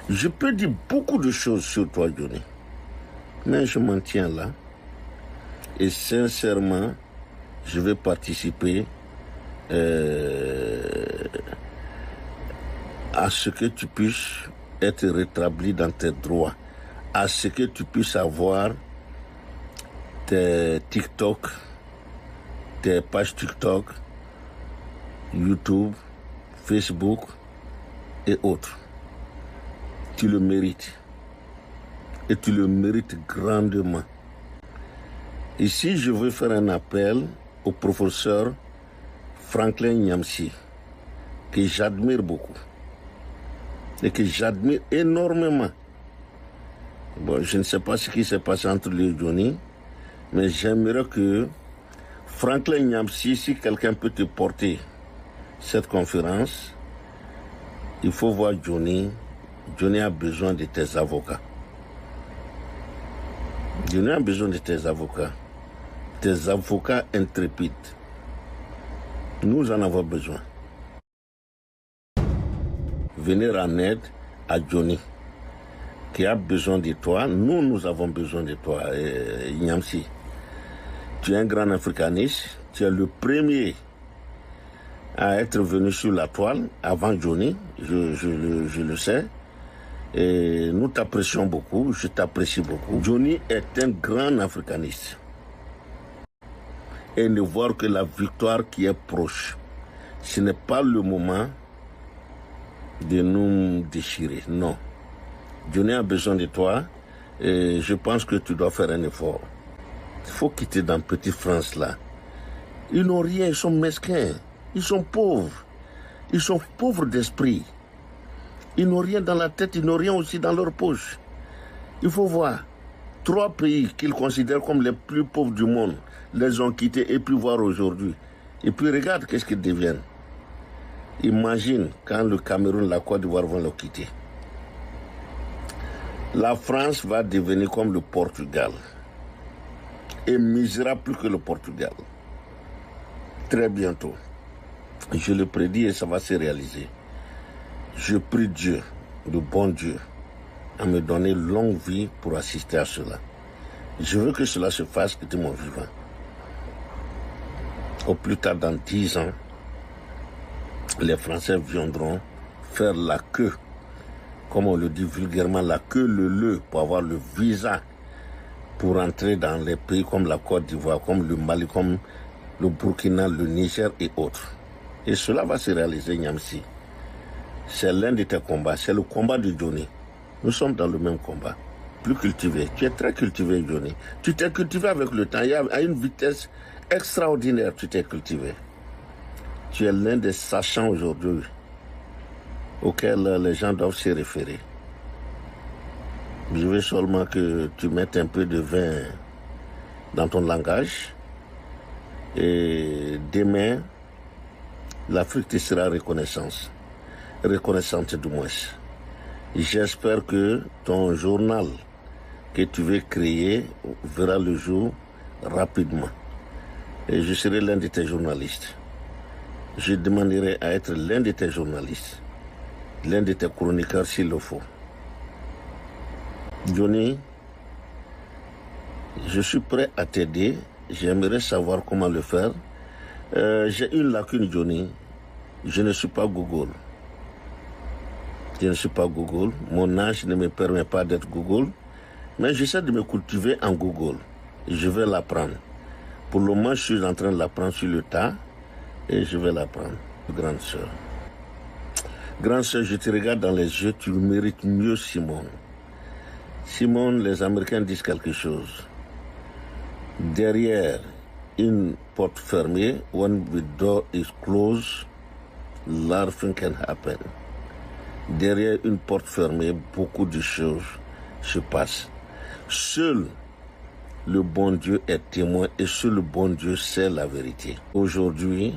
Je peux dire beaucoup de choses sur toi, Johnny, mais je m'en tiens là. Et sincèrement, je vais participer à ce que tu puisses être rétabli dans tes droits, à ce que tu puisses avoir tes TikTok, tes pages TikTok, YouTube, Facebook et autres. Tu le mérites. Et tu le mérites grandement. Ici, je veux faire un appel au professeur Franklin Nyamsi, que j'admire beaucoup et que j'admire énormément. Bon, je ne sais pas ce qui s'est passé entre lui et Johnny, mais j'aimerais que Franklin Nyamsi, si quelqu'un peut te porter cette conférence, il faut voir Johnny. Johnny a besoin de tes avocats. Johnny a besoin de tes avocats. Tes avocats intrépides. Nous en avons besoin. Venir en aide à Johnny, qui a besoin de toi. Nous avons besoin de toi, Nyamsi. Tu es un grand africaniste. Tu es le premier à être venu sur la toile avant Johnny. Je le sais. Et nous t'apprécions beaucoup. Je t'apprécie beaucoup. Johnny est un grand africaniste. Et ne voir que la victoire qui est proche. Ce n'est pas le moment de nous déchirer, non. Johnny a besoin de toi et je pense que tu dois faire un effort. Il faut quitter dans Petite France là. Ils n'ont rien, ils sont mesquins, ils sont pauvres. Ils sont pauvres d'esprit. Ils n'ont rien dans la tête, ils n'ont rien aussi dans leur poche. Il faut voir. 3 pays qu'ils considèrent comme les plus pauvres du monde les ont quittés et puis voir aujourd'hui. Et puis regarde qu'est-ce qu'ils deviennent. Imagine quand le Cameroun, la Côte d'Ivoire vont le quitter. La France va devenir comme le Portugal. Et misera plus que le Portugal. Très bientôt. Je le prédis et ça va se réaliser. Je prie Dieu, le bon Dieu, à me donner longue vie pour assister à cela. Je veux que cela se fasse de mon vivant. Au plus tard dans 10 ans, les Français viendront faire la queue, comme on le dit vulgairement, la queue le pour avoir le visa pour entrer dans les pays comme la Côte d'Ivoire, comme le Mali, comme le Burkina, le Niger et autres. Et cela va se réaliser, Nyamsi. C'est l'un de tes combats, c'est le combat de Johnny. Nous sommes dans le même combat. Plus cultivé. Tu es très cultivé, Johnny. Tu t'es cultivé avec le temps. À une vitesse extraordinaire, tu t'es cultivé. Tu es l'un des sachants aujourd'hui auxquels les gens doivent se référer. Je veux seulement que tu mettes un peu de vin dans ton langage. Et demain, l'Afrique te sera reconnaissante du moins. J'espère que ton journal que tu veux créer verra le jour rapidement. Et je serai l'un de tes journalistes. Je demanderai à être l'un de tes journalistes, l'un de tes chroniqueurs s'il le faut. Johnny, je suis prêt à t'aider. J'aimerais savoir comment le faire. J'ai une lacune, Johnny. Je ne suis pas Google. Je ne suis pas Google. Mon âge ne me permet pas d'être Google. Mais j'essaie de me cultiver en Google. Je vais l'apprendre. Pour le moment, je suis en train de l'apprendre sur le tas. Et je vais l'apprendre. Grande sœur. Grande sœur, je te regarde dans les yeux. Tu mérites mieux, Simone. Simone, les Américains disent quelque chose. Derrière une porte fermée, when the door is closed, nothing can happen. Derrière une porte fermée, beaucoup de choses se passent. Seul le bon Dieu est témoin et seul le bon Dieu sait la vérité. Aujourd'hui,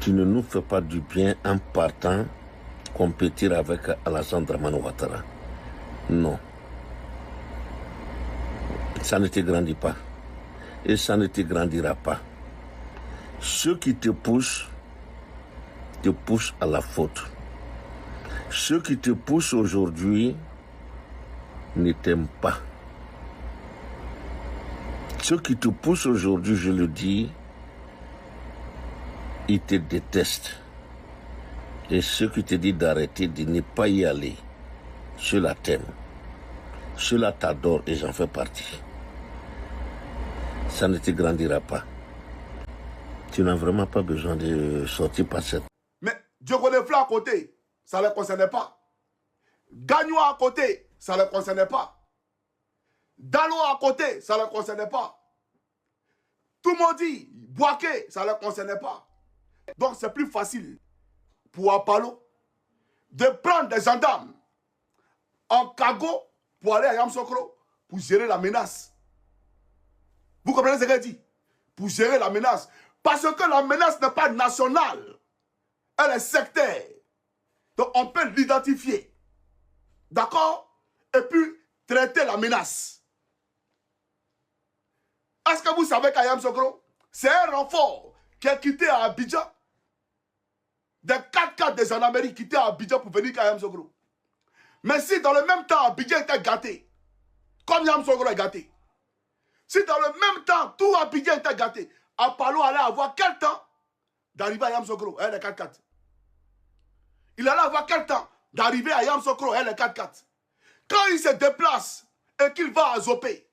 tu ne nous fais pas du bien en partant compétir avec Alassane Dramane Ouattara. Non. Ça ne te grandit pas. Et ça ne te grandira pas. Ceux qui te poussent à la faute. Ceux qui te poussent aujourd'hui ne t'aiment pas. Ceux qui te poussent aujourd'hui, je le dis, ils te détestent. Et ceux qui te disent d'arrêter, de ne pas y aller, ceux-là t'aiment. Ceux-là t'adorent et j'en fais partie. Ça ne te grandira pas. Tu n'as vraiment pas besoin de sortir par cette... Mais Diogo Defla à côté, ça ne les concernait pas. Gagnon à côté, ça ne les concernait pas. Dalo à côté, ça ne les concernait pas. Tout le monde dit, Boaké, ça ne les concernait pas. Donc c'est plus facile pour Apalo de prendre des gendarmes en cargo pour aller à Yamoussoukro pour gérer la menace. Vous comprenez ce que je dis? Pour gérer la menace. Parce que la menace n'est pas nationale. Elle est sectaire. Donc on peut l'identifier. D'accord? Et puis traiter la menace. Est-ce que vous savez qu'à Yamoussoukro, c'est un renfort qui est quitté à Abidjan? Des 4x4 des gendarmeries quittés à Abidjan pour venir à Yamoussoukro. Mais si dans le même temps Abidjan était gâté, comme Yamoussoukro est gâté, si dans le même temps tout Abidjan était gâté, Apalo allait avoir quel temps d'arriver à Yamoussoukro, les 4x4? Il allait avoir quel temps d'arriver à Yamoussoukro, les 4x4? Quand il se déplace et qu'il va à Zopé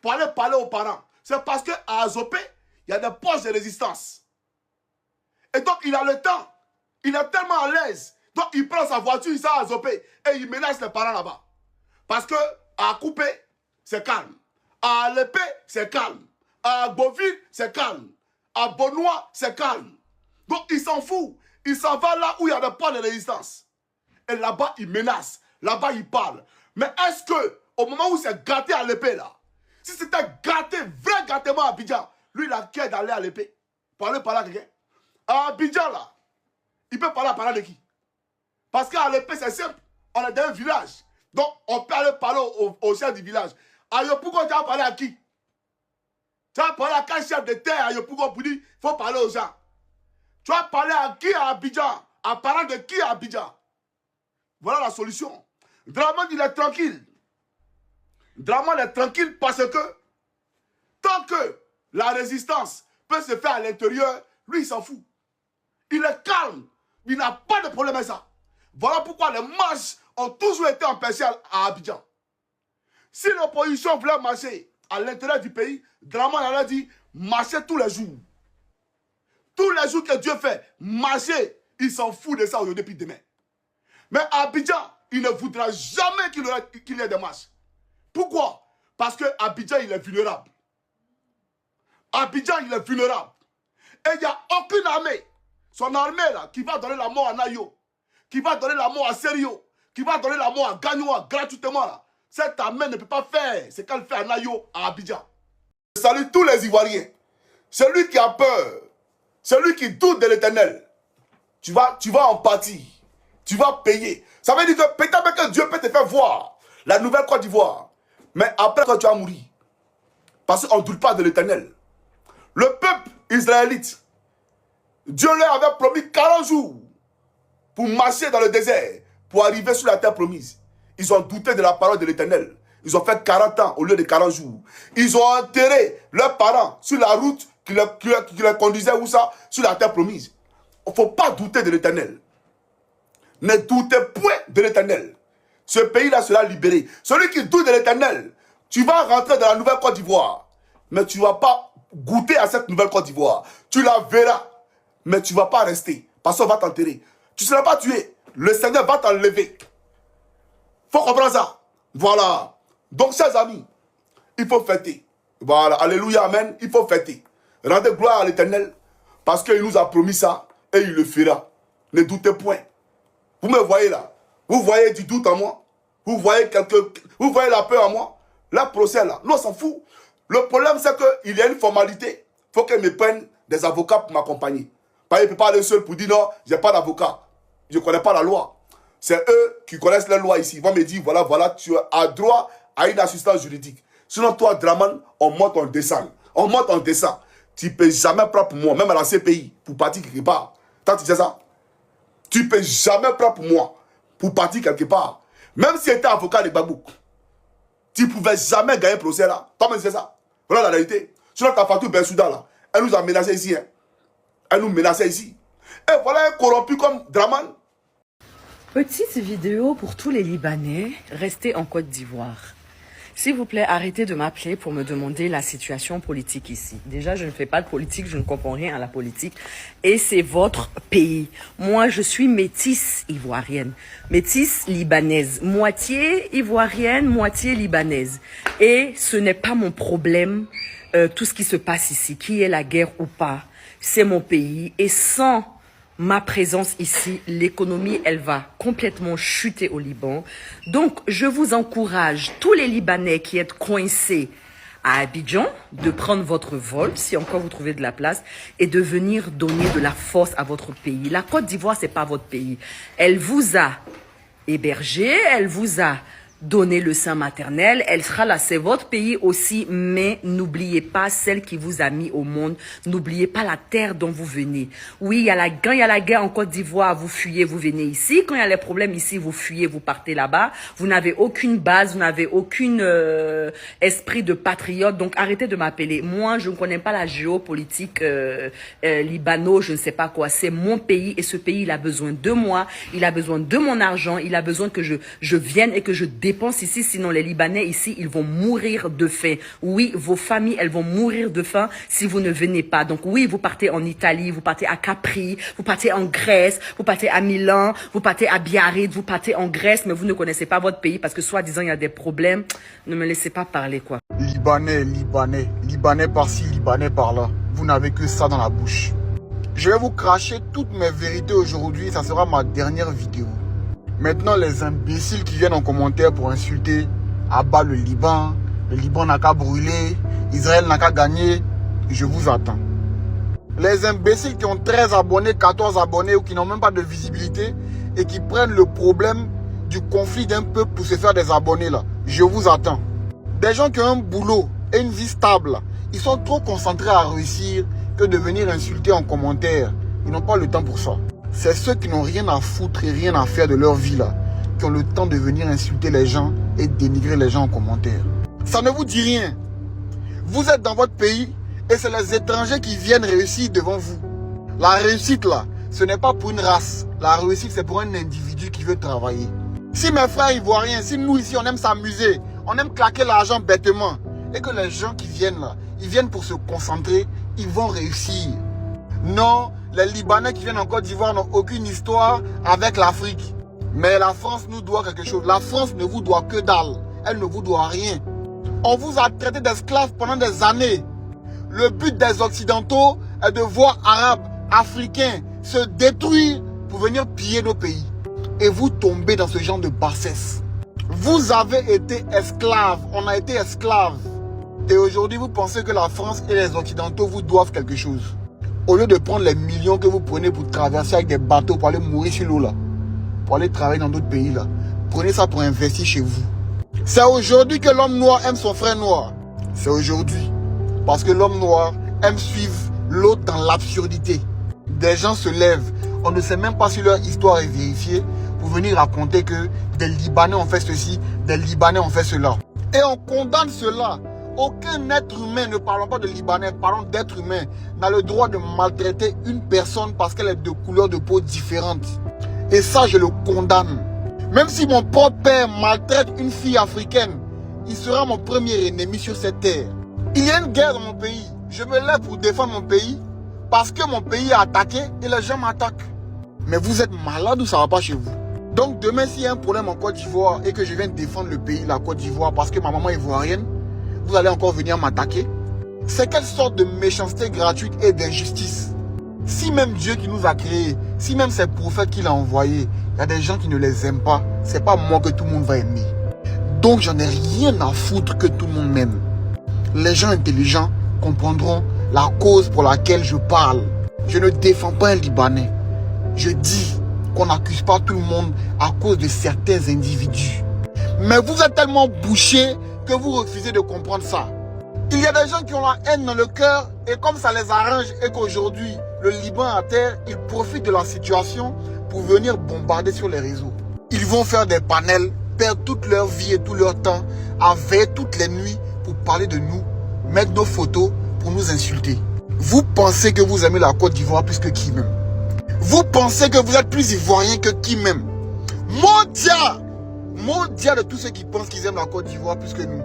pour aller parler aux parents, c'est parce qu'à Zopé, il y a des postes de résistance. Et donc il a le temps. Il est tellement à l'aise. Donc il prend sa voiture, il s'en à Zopé et il menace les parents là-bas. Parce que à Coupé, c'est calme. À Lépé, c'est calme. À Beauville, c'est calme. À Bonois, c'est calme. Donc il s'en fout. Il s'en va là où il y a des points de résistance. Et là-bas, il menace. Là-bas, il parle. Mais est-ce que, au moment où c'est gâté à l'épée là, si c'était gâté, vrai gâtement à Abidjan, lui, il a qu'à d'aller à l'épée pour aller parler à quelqu'un. À Abidjan là, il peut parler à parler de qui? Parce qu'à l'épée, c'est simple. On est dans un village. Donc, on peut aller parler au chef du village. À Yopougon, tu vas parler à qui? Tu vas parler à quel chef de terre à Yopougon pour dire il faut parler aux gens? Tu vas parler à qui à Abidjan? À parler de qui à Abidjan? Voilà la solution. Draman, il est tranquille. Draman est tranquille parce que tant que la résistance peut se faire à l'intérieur, lui, il s'en fout. Il est calme. Il n'a pas de problème avec ça. Voilà pourquoi les marches ont toujours été empêchées à Abidjan. Si l'opposition voulait marcher à l'intérieur du pays, Draman allait dire marcher tous les jours. Tous les jours que Dieu fait, marcher, il s'en fout de ça aujourd'hui depuis demain. Mais à Abidjan, il ne voudra jamais qu'il y ait des marches. Pourquoi? Parce que Abidjan, il est vulnérable. Abidjan, il est vulnérable. Et il n'y a aucune armée, son armée là, qui va donner la mort à Nayo, qui va donner la mort à Serio, qui va donner la mort à Gagnoa gratuitement là. Cette armée ne peut pas faire ce qu'elle fait à Nayo, à Abidjan. Je salue tous les Ivoiriens. Celui qui a peur, celui qui doute de l'Éternel, tu vas en pâtir. Tu vas payer. Ça veut dire que peut-être que Dieu peut te faire voir la nouvelle Côte d'Ivoire. Mais après, quand tu vas mourir, parce qu'on ne doute pas de l'Éternel. Le peuple israélite, Dieu leur avait promis 40 jours pour marcher dans le désert, pour arriver sur la terre promise. Ils ont douté de la parole de l'Éternel. Ils ont fait 40 ans au lieu de 40 jours. Ils ont enterré leurs parents sur la route qui les conduisait où ça? Sur la terre promise. Il ne faut pas douter de l'Éternel. Ne doutez point de l'Éternel. Ce pays-là sera libéré. Celui qui doute de l'Éternel, tu vas rentrer dans la nouvelle Côte d'Ivoire. Mais tu ne vas pas goûter à cette nouvelle Côte d'Ivoire. Tu la verras. Mais tu ne vas pas rester. Parce qu'on va t'enterrer. Tu ne seras pas tué. Le Seigneur va t'enlever. Il faut comprendre ça. Voilà. Donc, chers amis, il faut fêter. Voilà. Alléluia, amen. Il faut fêter. Rendez gloire à l'Éternel. Parce qu'il nous a promis ça. Et il le fera. Ne doutez point. Vous me voyez là. Vous voyez du doute en moi. Vous voyez la peur en moi. La procès là. Nous, on s'en fout. Le problème, c'est qu'il y a une formalité. Il faut qu'ils me prennent des avocats pour m'accompagner. Pas, il ne peut pas aller seul pour dire non, je n'ai pas d'avocat. Je ne connais pas la loi. C'est eux qui connaissent la loi ici. Ils vont me dire, voilà, tu as droit à une assistance juridique. Sinon, toi, Draman, on monte, on descend. On monte, on descend. Tu ne peux jamais prendre pour moi, même à la CPI, pour partir quelque part. Tant que tu sais ça, tu ne peux jamais prendre pour moi. pour partir quelque part. Même si tu étais avocat de Gbagbo, tu ne pouvais jamais gagner un procès là. Toi-même, c'est ça. Voilà la réalité. Sinon, ta Fatou Bensouda là, elle nous a menacés ici. Hein. Elle nous menaçait ici. Et voilà un corrompu comme Draman. Petite vidéo pour tous les Libanais restés en Côte d'Ivoire. S'il vous plaît, arrêtez de m'appeler pour me demander la situation politique ici. Déjà, je ne fais pas de politique, je ne comprends rien à la politique. Et c'est votre pays. Moi, je suis métisse ivoirienne, métisse libanaise, moitié ivoirienne, moitié libanaise. Et ce n'est pas mon problème, tout ce qui se passe ici, qui est la guerre ou pas. C'est mon pays. Et sans ma présence ici, l'économie, elle va complètement chuter au Liban. Donc, je vous encourage, tous les Libanais qui êtes coincés à Abidjan, de prendre votre vol, si encore vous trouvez de la place, et de venir donner de la force à votre pays. La Côte d'Ivoire, c'est pas votre pays. Elle vous a hébergé, elle vous a donné le sein maternel, elle sera là, c'est votre pays aussi, mais n'oubliez pas celle qui vous a mis au monde, n'oubliez pas la terre dont vous venez. Oui, quand il y a la guerre en Côte d'Ivoire, vous fuyez, vous venez ici, quand il y a les problèmes ici, vous fuyez, vous partez là-bas, vous n'avez aucune base, vous n'avez aucun esprit de patriote, donc arrêtez de m'appeler. Moi, je ne connais pas la géopolitique libano, je ne sais pas quoi, c'est mon pays, et ce pays, il a besoin de moi, il a besoin de mon argent, il a besoin que je vienne et que je dépense ici, sinon les Libanais ici, ils vont mourir de faim. Oui, vos familles, elles vont mourir de faim si vous ne venez pas. Donc oui, vous partez en Italie, vous partez à Capri, vous partez en Grèce, vous partez à Milan, vous partez à Biarritz, vous partez en Grèce, mais vous ne connaissez pas votre pays parce que soi-disant, il y a des problèmes. Ne me laissez pas parler, quoi. Libanais, Libanais par-ci, Libanais par-là. Vous n'avez que ça dans la bouche. Je vais vous cracher toutes mes vérités aujourd'hui, ça sera ma dernière vidéo. Maintenant, les imbéciles qui viennent en commentaire pour insulter, abat le Liban n'a qu'à brûler, Israël n'a qu'à gagner, je vous attends. Les imbéciles qui ont 13 abonnés, 14 abonnés ou qui n'ont même pas de visibilité et qui prennent le problème du conflit d'un peuple pour se faire des abonnés là, je vous attends. Des gens qui ont un boulot et une vie stable, ils sont trop concentrés à réussir que de venir insulter en commentaire. Ils n'ont pas le temps pour ça. C'est ceux qui n'ont rien à foutre et rien à faire de leur vie là, qui ont le temps de venir insulter les gens et dénigrer les gens en commentaire. Ça ne vous dit rien. Vous êtes dans votre pays et c'est les étrangers qui viennent réussir devant vous. La réussite là, ce n'est pas pour une race. La réussite c'est pour un individu qui veut travailler. Si mes frères ivoiriens, si nous ici on aime s'amuser, on aime claquer l'argent bêtement, et que les gens qui viennent là, ils viennent pour se concentrer, ils vont réussir. Non, les Libanais qui viennent en Côte d'Ivoire n'ont aucune histoire avec l'Afrique. Mais la France nous doit quelque chose. La France ne vous doit que dalle. Elle ne vous doit rien. On vous a traité d'esclaves pendant des années. Le but des Occidentaux est de voir Arabes, Africains se détruire pour venir piller nos pays. Et vous tombez dans ce genre de bassesse. Vous avez été esclaves. On a été esclaves. Et aujourd'hui, vous pensez que la France et les Occidentaux vous doivent quelque chose. Au lieu de prendre les millions que vous prenez pour traverser avec des bateaux pour aller mourir sur l'eau là, pour aller travailler dans d'autres pays là, prenez ça pour investir chez vous. C'est aujourd'hui que l'homme noir aime son frère noir. C'est aujourd'hui. Parce que l'homme noir aime suivre l'autre dans l'absurdité. Des gens se lèvent, on ne sait même pas si leur histoire est vérifiée, pour venir raconter que des Libanais ont fait ceci, des Libanais ont fait cela. Et on condamne cela. Aucun être humain, ne parlons pas de Libanais, parlons d'être humain, n'a le droit de maltraiter une personne parce qu'elle est de couleur de peau différente. Et ça, je le condamne. Même si mon propre père maltraite une fille africaine, il sera mon premier ennemi sur cette terre. Il y a une guerre dans mon pays. Je me lève pour défendre mon pays parce que mon pays est attaqué et les gens m'attaquent. Mais vous êtes malade ou ça ne va pas chez vous? Donc demain, s'il y a un problème en Côte d'Ivoire et que je viens défendre le pays, la Côte d'Ivoire, parce que ma maman est ivoirienne, vous allez encore venir m'attaquer? C'est quelle sorte de méchanceté gratuite et d'injustice? Si même Dieu qui nous a créés, si même ces prophètes qu'il a envoyés, il y a des gens qui ne les aiment pas, c'est pas moi que tout le monde va aimer. Donc j'en ai rien à foutre que tout le monde m'aime. Les gens intelligents comprendront la cause pour laquelle je parle. Je ne défends pas un Libanais. Je dis qu'on n'accuse pas tout le monde à cause de certains individus. Mais vous êtes tellement bouchés que vous refusez de comprendre ça. Il y a des gens qui ont la haine dans le cœur et comme ça les arrange et qu'aujourd'hui le Liban à terre, ils profitent de la situation pour venir bombarder sur les réseaux. Ils vont faire des panels, perdre toute leur vie et tout leur temps à veiller toutes les nuits pour parler de nous, mettre nos photos pour nous insulter. Vous pensez que vous aimez la Côte d'Ivoire plus que qui même? Vous pensez que vous êtes plus ivoirien que qui même? Maudit de tous ceux qui pensent qu'ils aiment la Côte d'Ivoire plus que nous.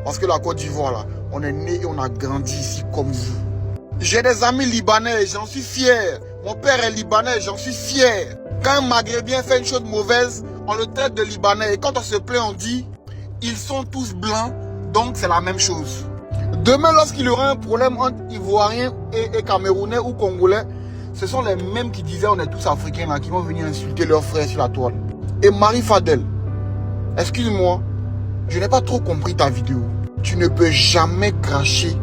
Parce que la Côte d'Ivoire, là, on est né et on a grandi ici comme vous. J'ai des amis libanais, j'en suis fier. Mon père est libanais, j'en suis fier. Quand un Maghrébien fait une chose mauvaise, on le traite de libanais. Et quand on se plaint, on dit, ils sont tous blancs, donc c'est la même chose. Demain, lorsqu'il y aura un problème entre Ivoiriens et Camerounais ou Congolais, ce sont les mêmes qui disaient on est tous Africains là, qui vont venir insulter leurs frères sur la toile. Et Marie Fadel, excuse-moi, je n'ai pas trop compris ta vidéo. Tu ne peux jamais cracher,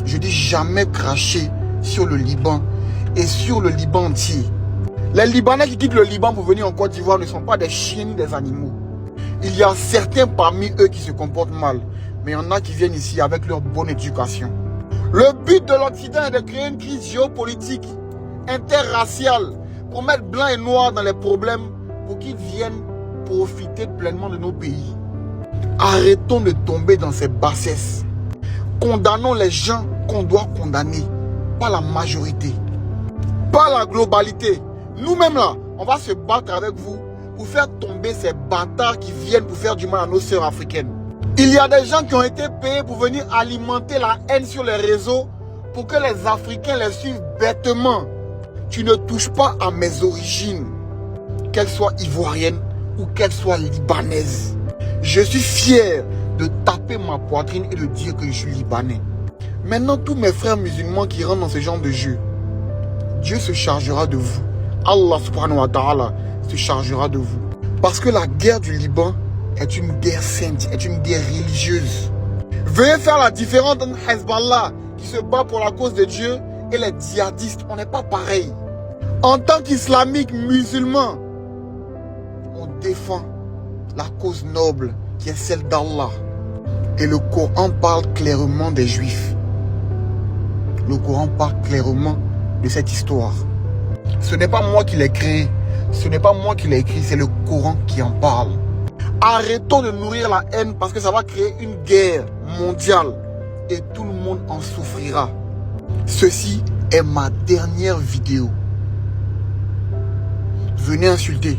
je dis jamais cracher sur le Liban et sur le Liban entier. Les Libanais qui quittent le Liban pour venir en Côte d'Ivoire ne sont pas des chiens ni des animaux. Il y a certains parmi eux qui se comportent mal, mais il y en a qui viennent ici avec leur bonne éducation. Le but de l'Occident est de créer une crise géopolitique, interraciale, pour mettre blanc et noir dans les problèmes, pour qu'ils viennent profiter pleinement de nos pays. Arrêtons de tomber dans ces bassesses. Condamnons les gens qu'on doit condamner, pas la majorité, pas la globalité. Nous-mêmes là, on va se battre avec vous pour faire tomber ces bâtards qui viennent pour faire du mal à nos sœurs africaines. Il y a des gens qui ont été payés pour venir alimenter la haine sur les réseaux pour que les Africains les suivent bêtement. Tu ne touches pas à mes origines, qu'elles soient ivoiriennes ou qu'elles soient libanaises. Je suis fier de taper ma poitrine et de dire que je suis libanais. Maintenant, tous mes frères musulmans qui rentrent dans ce genre de jeu, Dieu se chargera de vous. Allah subhanahu wa ta'ala se chargera de vous. Parce que la guerre du Liban est une guerre sainte, est une guerre religieuse. Veuillez faire la différence entre Hezbollah qui se bat pour la cause de Dieu et les djihadistes. On n'est pas pareil. En tant qu'islamique musulman, on défend la cause noble qui est celle d'Allah. Et le Coran parle clairement des Juifs. Le Coran parle clairement de cette histoire. Ce n'est pas moi qui l'ai créé. Ce n'est pas moi qui l'ai écrit. C'est le Coran qui en parle. Arrêtons de nourrir la haine parce que ça va créer une guerre mondiale. Et tout le monde en souffrira. Ceci est ma dernière vidéo. Venez insulter.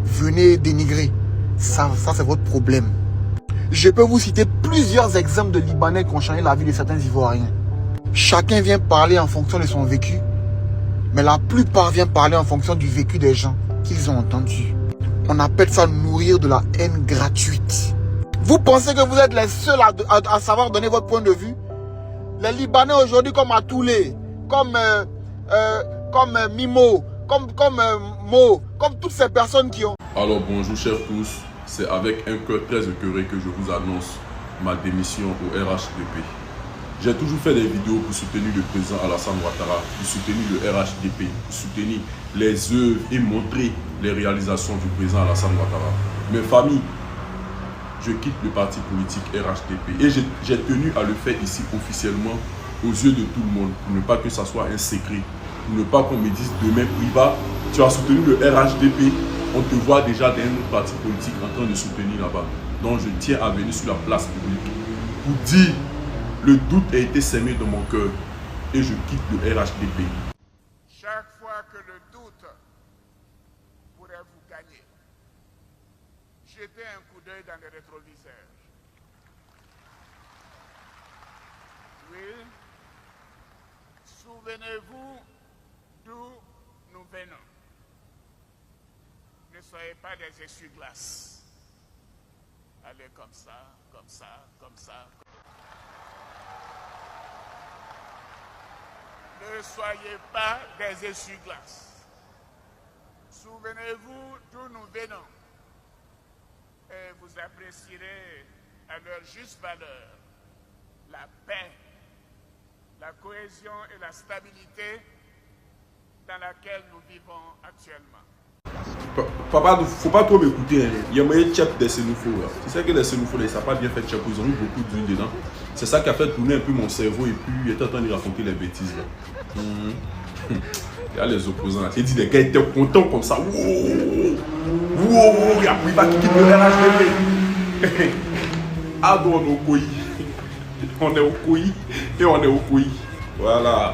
Venez dénigrer. Ça c'est votre problème. Je peux vous citer plusieurs exemples de Libanais qui ont changé la vie de certains Ivoiriens. Chacun vient parler en fonction de son vécu, mais la plupart viennent parler en fonction du vécu des gens qu'ils ont entendus. On appelle ça nourrir de la haine gratuite. Vous pensez que vous êtes les seuls à savoir donner votre point de vue? Les Libanais aujourd'hui, comme Atoulé, comme Mimo, comme Mo, comme toutes ces personnes qui ont... Alors bonjour chers tous, c'est avec un cœur très écœuré que je vous annonce ma démission au RHDP. J'ai toujours fait des vidéos pour soutenir le président Alassane Ouattara, pour soutenir le RHDP, pour soutenir les œuvres et montrer les réalisations du président Alassane Ouattara. Mais famille, je quitte le parti politique RHDP et j'ai tenu à le faire ici officiellement aux yeux de tout le monde, pour ne pas que ça soit un secret, pour ne pas qu'on me dise demain, Iba, tu as soutenu le RHDP, on te voit déjà dans un autre parti politique en train de soutenir là-bas. Donc je tiens à venir sur la place publique pour dire le doute a été sémé dans mon cœur et je quitte le RHDP. Chaque fois que le doute pourrait vous gagner, jetez un coup d'œil dans les rétroviseurs. Oui, souvenez-vous d'où nous venons. Ne soyez pas des essuie-glaces. Allez comme ça, comme ça, comme ça. Ne soyez pas des essuie-glaces. Souvenez-vous d'où nous venons. Et vous apprécierez à leur juste valeur la paix, la cohésion et la stabilité dans laquelle nous vivons actuellement. Papa, faut pas trop m'écouter. Il y a moyen de chef des Sénoufos. Tu sais que les Sénoufos, ils ne savent pas bien faire chef. Ils ont eu beaucoup d'huile dedans. C'est ça qui a fait tourner un peu mon cerveau et puis il était en train de raconter les bêtises. Là. Il y a les opposants là. J'ai dit, les gars étaient contents comme ça. Wow, wow, il y a Bouiba qui quitte le RHDP. Ah, donc on est au Koyi. On est au Koyi et on est au Koyi. Voilà.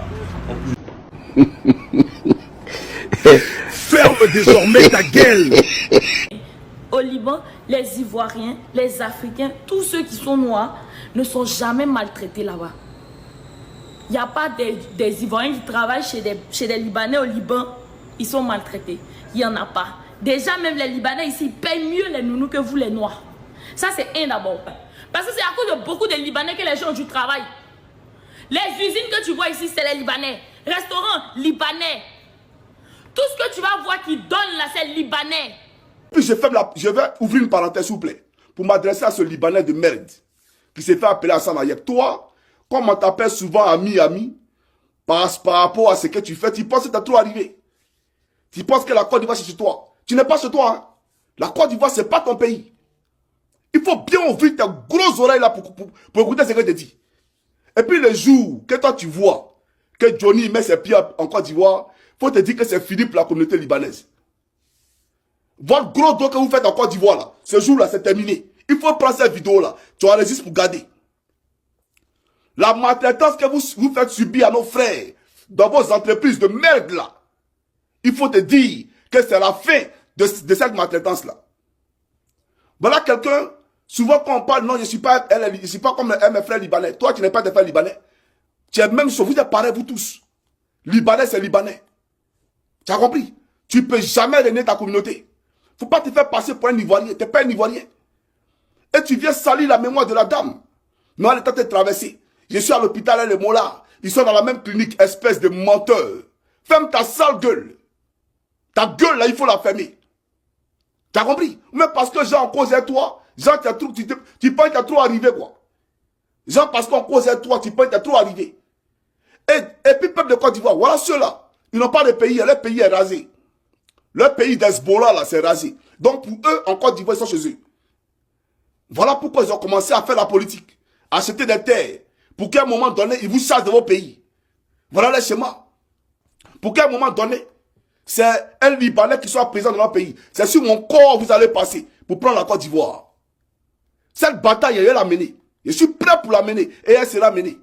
Ferme désormais ta gueule. Au Liban, les Ivoiriens, les Africains, tous ceux qui sont noirs ne sont jamais maltraités là-bas. Il n'y a pas des Ivoiriens qui travaillent chez des Libanais au Liban, ils sont maltraités. Il n'y en a pas. Déjà, même les Libanais ici payent mieux les nounous que vous, les Noirs. Ça, c'est un d'abord. Parce que c'est à cause de beaucoup de Libanais que les gens ont du travail. Les usines que tu vois ici, c'est les Libanais. Restaurants, Libanais. Tout ce que tu vas voir qui donne là, c'est Libanais. Puis je vais ouvrir une parenthèse, s'il vous plaît, pour m'adresser à ce Libanais de merde qui s'est fait appeler Hassan Hayek. Toi, comme on t'appelle souvent ami, par rapport à ce que tu fais, tu penses que tu as trop arrivé. Tu penses que la Côte d'Ivoire, c'est chez toi. Tu n'es pas chez toi. Hein? La Côte d'Ivoire, ce n'est pas ton pays. Il faut bien ouvrir tes grosses oreilles là pour écouter ce que je te dis. Et puis le jour que toi tu vois que Johnny met ses pieds en Côte d'Ivoire, il faut te dire que c'est fini pour la communauté libanaise. Votre gros dos que vous faites en Côte d'Ivoire là, ce jour là c'est terminé. Il faut prendre cette vidéo là, tu enregistres pour garder. La maltraitance que vous faites subir à nos frères dans vos entreprises de merde là, il faut te dire que c'est la fin de cette maltraitance là. Voilà quelqu'un, souvent quand on parle, non je ne suis pas comme mes frères libanais. Toi tu n'es pas des frères libanais. Tu es même sur vous êtes pareils vous tous. Libanais c'est libanais. Tu as compris? Tu ne peux jamais régner ta communauté. Il ne faut pas te faire passer pour un Ivoirien. Tu n'es pas un Ivoirien. Et tu viens salir la mémoire de la dame. Non, elle est en train de traverser. Je suis à l'hôpital, elle est là. Ils sont dans la même clinique, espèce de menteur. Ferme ta sale gueule. Ta gueule là, il faut la fermer. Tu as compris? Mais parce que Jean causait toi, Jean, tu penses que tu as trop arrivé quoi. Jean, parce qu'on causait toi, tu penses que tu as trop arrivé. Et puis, peuple de Côte d'Ivoire, voilà ceux-là. Ils n'ont pas de pays, leur pays est rasé. Leur pays d'Hezbollah, là, c'est rasé. Donc, pour eux, en Côte d'Ivoire, ils sont chez eux. Voilà pourquoi ils ont commencé à faire la politique. Acheter des terres. Pour qu'à un moment donné, ils vous chassent de vos pays. Voilà les schémas. Pour qu'à un moment donné, c'est un Libanais qui soit présent dans leur pays. C'est sur mon corps que vous allez passer pour prendre la Côte d'Ivoire. Cette bataille, elle la mener. Je suis prêt pour la mener. Et elle sera menée.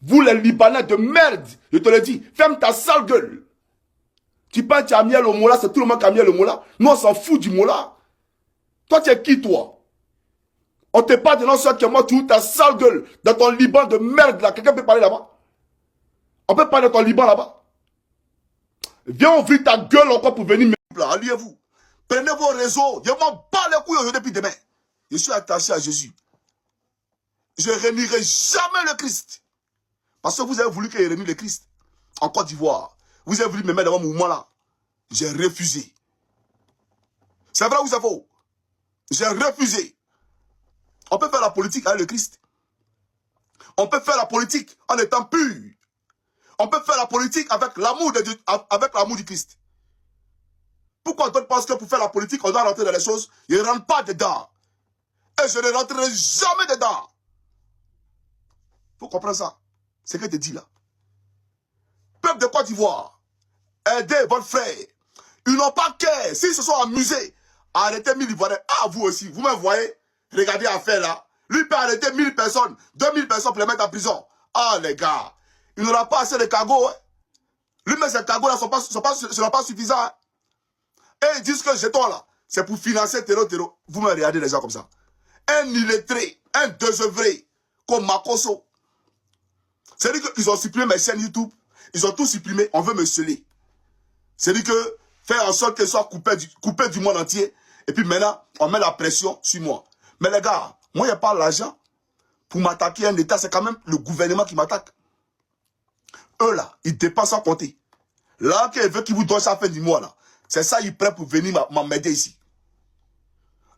Vous, les Libanais de merde, je te le dis, ferme ta sale gueule. Tu penses que tu as mis le Mola, c'est tout le monde qui a mis le Mola. Nous, on s'en fout du Mola. Toi, tu es qui, toi? On te parle de non-soi que moi, tu ouvres ta sale gueule dans ton Liban de merde, là. Quelqu'un peut parler là-bas? On peut parler de ton Liban là-bas? Viens ouvrir ta gueule encore pour venir me... Alliez-vous. Prenez vos réseaux. Je m'en bats les couilles aujourd'hui depuis demain. Je suis attaché à Jésus. Je ne renierai jamais le Christ. Parce que vous avez voulu que je renie le Christ en Côte d'Ivoire. Vous avez voulu me mettre dans mon mouvement là. J'ai refusé. C'est vrai ou c'est faux? J'ai refusé. On peut faire la politique avec le Christ. On peut faire la politique en étant pur. On peut faire la politique avec l'amour de Dieu, avec l'amour du Christ. Pourquoi on pense que pour faire la politique, on doit rentrer dans les choses? Je ne rentre pas dedans. Et je ne rentrerai jamais dedans. Il faut comprendre ça. C'est ce que je te dis là. Peuple de Côte d'Ivoire, aidez votre frère. Ils n'ont pas qu'à, s'ils se sont amusés à arrêter 1000 Ivoiriens, ah vous aussi, vous me voyez, regardez l'affaire là. Lui peut arrêter 1000 personnes, 2000 personnes pour les mettre en prison. Ah les gars, il n'aura pas assez de cargos. Hein. Lui mais ces cargos là ne sont pas suffisants. Hein. Et ils disent que jetons là, c'est pour financer terreau. Vous me regardez les gens comme ça. Un illettré, un désœuvré, comme Makoso. C'est-à-dire qu'ils ont supprimé mes chaînes YouTube. Ils ont tout supprimé, on veut me sceller. C'est-à-dire que faire en sorte qu'elle soit coupée du monde entier. Et puis maintenant, on met la pression sur moi. Mais les gars, moi, il n'y a pas l'argent pour m'attaquer à un État. C'est quand même le gouvernement qui m'attaque. Eux, là, ils dépensent sans compter. Là, qu'ils veulent qu'ils vous donnent ça à la fin du mois, là. C'est ça, ils prennent pour venir m'aider ici.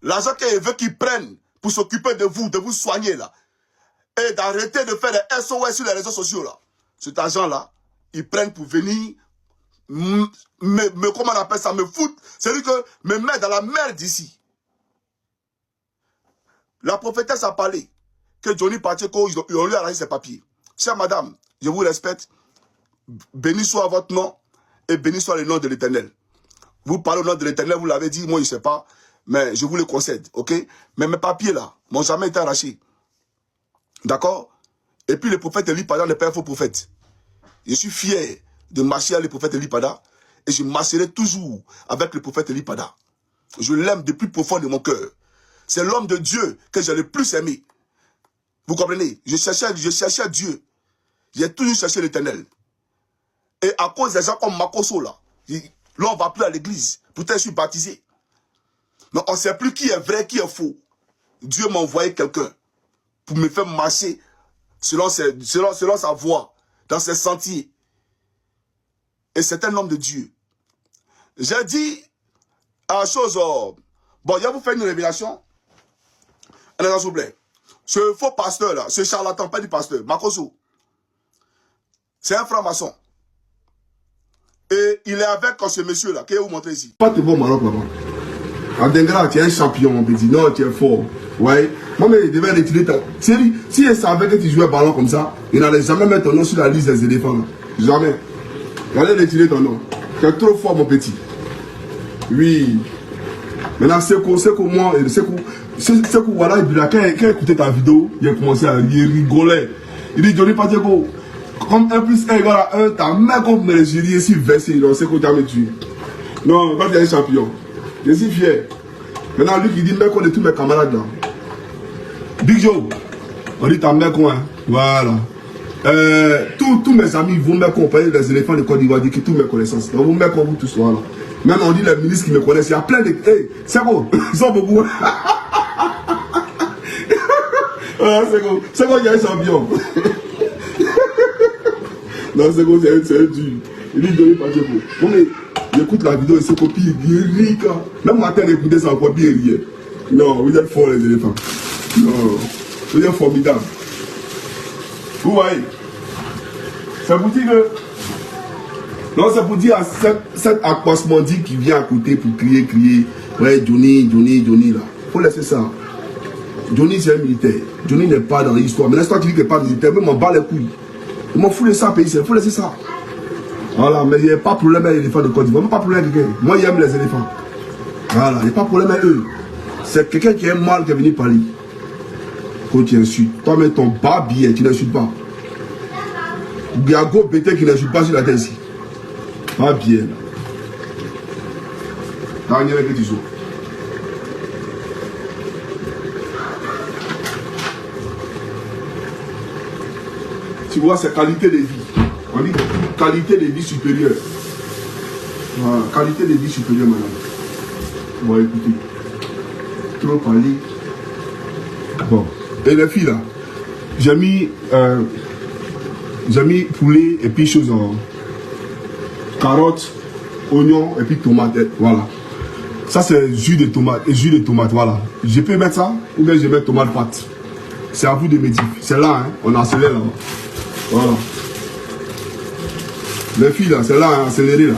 L'argent qu'ils veulent qu'ils prennent pour s'occuper de vous soigner, là. Et d'arrêter de faire des SOS sur les réseaux sociaux, là. Cet argent-là, ils prennent pour venir comment on appelle ça, me foutre. C'est-à-dire que me mettre dans la merde ici. La prophétesse a parlé que Johnny Pacheco, ils ont lui arrangé ses papiers. Chère madame, je vous respecte. Béni soit votre nom. et béni soit le nom de l'Éternel. Vous parlez au nom de l'Éternel, vous l'avez dit, moi je ne sais pas, mais je vous le concède, ok? Mais mes papiers là m'ont jamais été arrachés. D'accord? Et puis le prophète Eli Pada n'est pas un faux prophète. Je suis fier de marcher avec le prophète Eli Pada et je marcherai toujours avec le prophète Eli Pada. Je l'aime du plus profond de mon cœur. C'est l'homme de Dieu que j'ai le plus aimé. Vous comprenez? Je cherchais Dieu. J'ai toujours cherché l'Éternel. Et à cause des gens comme Makoso là, on ne va plus à l'église. Pourtant, je suis baptisé. Mais on ne sait plus qui est vrai, qui est faux. Dieu m'a envoyé quelqu'un pour me faire marcher selon sa voie, dans ses sentiers. Et c'est un homme de Dieu. J'ai dit à la chose, bon, je vais vous faire une révélation. Un instant, s'il vous plaît. Ce faux pasteur là, ce charlatan, pas du pasteur, Makoso, c'est un franc-maçon. Et il est avec ce monsieur là, qui est vous montrer ici. Pas te voir Maroc là-bas. À Dengra, tu es un champion, on peut dire. Non, tu es fort. Ouais. Moi, mais il devait retirer ta. Si il savait que tu jouais ballon comme ça, il n'allait jamais mettre ton nom sur la liste des éléphants là. Jamais. Il allait retirer ton nom. Tu es trop fort, mon petit. Oui. Maintenant, c'est que moi, c'est que voilà, quand il écoutait ta vidéo, il a commencé à rigoler. Il dit, Johnny Pacheco, comme 1 plus 1 égale à 1, ta mère contre me les si versé, non, c'est qu'on t'a me tué. Non, pas un champion. Je suis fier. Maintenant, lui qui dit, mec, on est tous mes camarades là. Big Joe, on dit ta mère quoi, hein? Voilà. Tous mes amis vont me accompagner les éléphants de Côte d'Ivoire, dit que tous mes connaissances. Donc, vous me vous tous, voilà. Même on dit les ministres qui me connaissent, il y a plein de. Hey, c'est bon, ils sont beaucoup. C'est bon, il y a un champion. Non, c'est bon, c'est un dur. Il dit, Johnny Pacheco. Bon, mais j'écoute la vidéo et c'est copie, il rit. Même matin, écoutez ça encore bien rire. Non, vous êtes forts, les éléphants. Non, vous êtes formidables. Vous voyez, c'est pour dire que. Non, c'est pour dire à cet accroissement dit qui vient à côté pour crier. Ouais, Johnny, là. Faut laisser ça. Johnny, c'est un militaire. Johnny n'est pas dans l'histoire. Mais l'histoire qui dit qu'il n'est pas militaire, mais m'en bat les couilles. Je m'en fous de ça, pays. Il faut laisser ça. Voilà, mais il n'y a pas de problème avec les éléphants de Côte d'Ivoire. Pas de problème avec quelqu'un. Moi, j'aime les éléphants. Voilà, il n'y a pas de problème avec eux. C'est quelqu'un qui est mal qui est venu parler. Quand tu insultes, toi-même ton bas billet, tu n'insultes pas. Biago Bété qui n'insulte pas sur la tête ici. Pas bien. Daniel, que tu joues. Tu vois, c'est qualité de vie. On dit qualité de vie supérieure. Voilà, qualité de vie supérieure, madame. Bon, écoutez. Trop parler. Bon. Et les filles, là, j'ai mis poulet et puis choses en carottes, oignons et puis tomates. Voilà. Ça, c'est jus de tomate, voilà. Je peux mettre ça ou bien je mets tomate pâte. C'est à vous de me dire. C'est là, hein. On a accéléré là. Voilà. Les filles là, c'est là, hein, accéléré là.